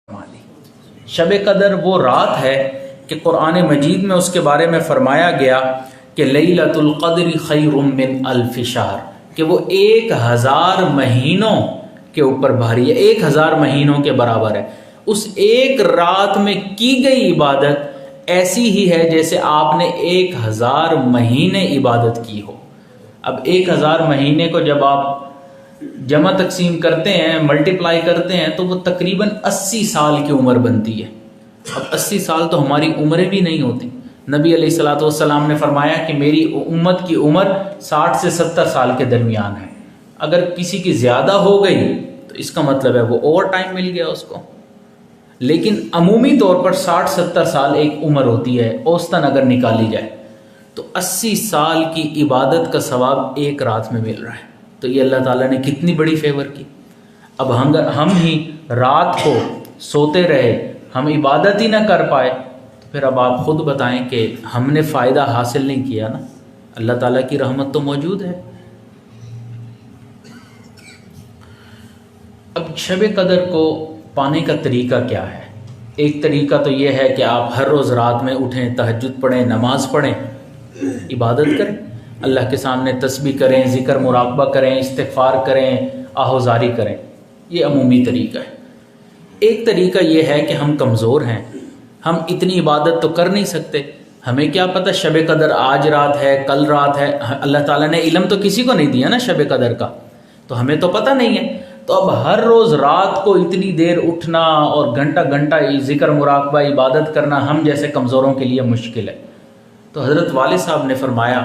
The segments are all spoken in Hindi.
शब कदर वो रात है कि कुरान मजीद में उसके बारे में फ़रमाया गया कि लैलतुल क़द्र खैरुम मिन अल्फ़ि शहर, कि वो 1000 महीनों के ऊपर भारी है, 1000 महीनों के बराबर है। उस एक रात में की गई इबादत ऐसी ही है जैसे आपने 1000 महीने इबादत की हो। अब 1000 महीने को जब आप जमा तकसीम करते हैं, मल्टीप्लाई करते हैं, तो वो तकरीबन 80 साल की उम्र बनती है। अब 80 साल तो हमारी उम्रें भी नहीं होती। नबी अलैहिस्सलातु वस्सलाम ने फरमाया कि मेरी उम्मत की उम्र 60 से 70 साल के दरमियान है। अगर किसी की ज़्यादा हो गई तो इसका मतलब है वो ओवर टाइम मिल गया उसको, लेकिन अमूमी तौर पर 60-70 साल एक उम्र होती है औसतन अगर निकाली जाए, तो 80 साल की इबादत का सवाब एक रात में मिल रहा है। तो ये अल्लाह ताला ने कितनी बड़ी फेवर की। अब हम ही रात को सोते रहे, हम इबादत ही ना कर पाए, तो फिर अब आप ख़ुद बताएं कि हमने फ़ायदा हासिल नहीं किया ना। अल्लाह ताला की रहमत तो मौजूद है। अब शब कदर को पाने का तरीका क्या है? एक तरीका तो ये है कि आप हर रोज़ रात में उठें, तहज्जुद पढ़ें, नमाज़ पढ़ें, इबादत करें, अल्लाह के सामने तस्बीह करें, ज़िक्र मुराक़बा करें, इस्तिग़फ़ार करें, आहोज़ारी करें। ये अमूमी तरीका है। एक तरीका ये है कि हम कमज़ोर हैं, हम इतनी इबादत तो कर नहीं सकते। हमें क्या पता शब कदर आज रात है, कल रात है। अल्लाह ताला ने इल्म तो किसी को नहीं दिया ना शब कदर का, तो हमें तो पता नहीं है। तो अब हर रोज़ रात को इतनी देर उठना और घंटा घंटा ज़िक्र मुराक़बा इबादत करना हम जैसे कमज़ोरों के लिए मुश्किल है। तो हज़रत वालिद साहब ने फरमाया,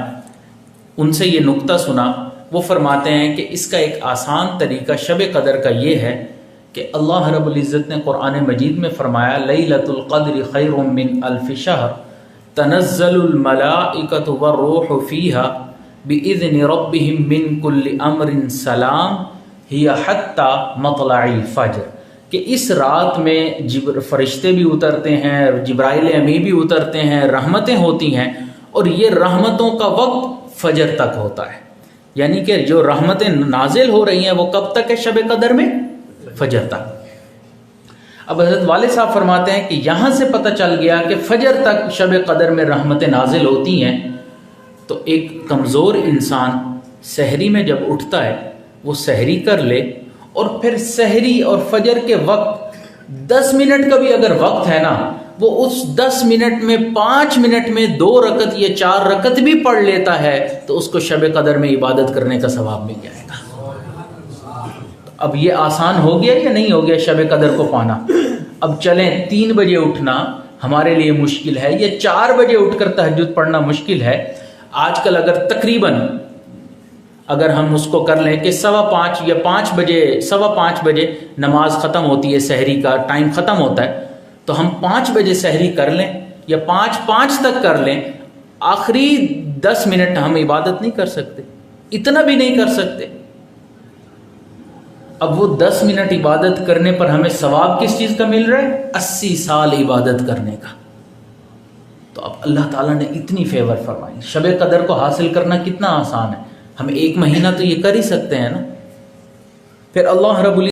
उनसे ये नुक्ता सुना, वो फरमाते हैं कि इसका एक आसान तरीका शब कदर का ये है कि अल्लाह रब्बुल इज़्ज़त ने कुरान मजीद में फ़रमाया लैलतुल क़द्र खैरुम मिन अल्फ़ि शहर तनज़्ज़लुल मलाइकतु वर्रूहु फ़ीहा बिइज़्नि रब्बिहिम मिन कुल्लि अम्रिन सलाम हिया हत्ता मतलइल फ़ज्र, कि इस रात में फ़रिश्ते भी उतरते हैं, जिब्राइल अमीन भी उतरते हैं, रहमतें होती हैं, और ये रहमतों का वक्त फजर तक होता है। यानी कि जो रहमतें नाजिल हो रही हैं वो कब तक है शब कदर में? फजर तक। अब हज़रत वालिद साहब फरमाते हैं कि यहाँ से पता चल गया कि फजर तक शब कदर में रहमतें नाजिल होती हैं। तो एक कमज़ोर इंसान सहरी में जब उठता है वो सहरी कर ले, और फिर सहरी और फजर के वक्त 10 मिनट का भी अगर वक्त है ना, वो उस 10 मिनट में 5 मिनट में 2 रकत या 4 रकत भी पढ़ लेता है तो उसको शब कदर में इबादत करने का सवाब मिल जाएगा। तो अब ये आसान हो गया या नहीं हो गया शब कदर को पाना? अब चलें, 3 बजे उठना हमारे लिए मुश्किल है या 4 बजे उठकर तहज्जुद पढ़ना मुश्किल है। आजकल अगर तकरीबन अगर हम उसको कर लें कि 5:15 या 5 बजे, 5:15 बजे नमाज ख़त्म होती है, सहरी का टाइम ख़त्म होता है, तो हम 5 बजे सहरी कर लें या 5:05 तक कर लें। आखिरी 10 मिनट हम इबादत नहीं कर सकते, इतना भी नहीं कर सकते। अब वो 10 मिनट इबादत करने पर हमें सवाब किस चीज़ का मिल रहा है? 80 साल इबादत करने का। तो अब अल्लाह ताला ने इतनी फेवर फरमाई। शब कदर को हासिल करना कितना आसान है। हम 1 महीना तो ये कर ही सकते हैं ना। फिर अल्लाह रब्बुल